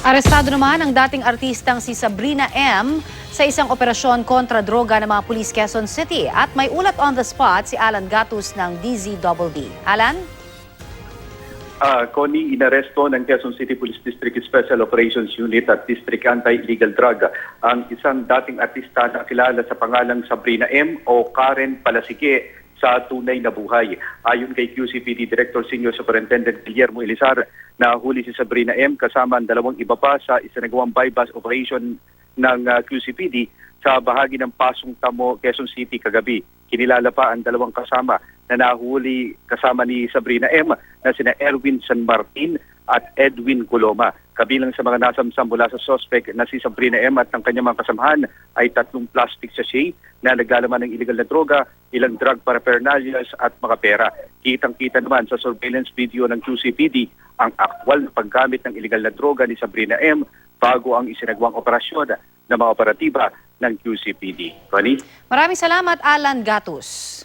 Arestado naman ang dating artistang si Sabrina M. sa isang operasyon kontra droga ng mga pulis Quezon City. At may ulat on the spot si Alan Gatus ng DZBB. Alan? Connie, inaresto ng Quezon City Police District Special Operations Unit at District Anti-Illegal Drug ang isang dating artista na kilala sa pangalang Sabrina M. o Karen Palasike sa tunay na buhay. Ayon kay QCPD Director Senior Superintendent Guillermo Elizar, nahuli si Sabrina M. kasama ang dalawang iba pa sa isinagawang bypass operation ng QCPD sa bahagi ng Pasong Tamo, Quezon City kagabi. Kinilala pa ang dalawang kasama na nahuli kasama ni Sabrina M. na sina Erwin San Martin at Edwin Coloma. Kabilang sa mga nasamsam mula sa suspect na si Sabrina M. at ang kanyang mga kasamahan ay 3 plastic sachet na naglalaman ng illegal na droga, ilang drug paraphernalias at mga pera. Kitang-kita naman sa surveillance video ng QCPD ang aktwal na paggamit ng illegal na droga ni Sabrina M. bago ang isinagawang operasyon ng mga operatiba ng QCPD. Connie? Maraming salamat, Alan Gatus.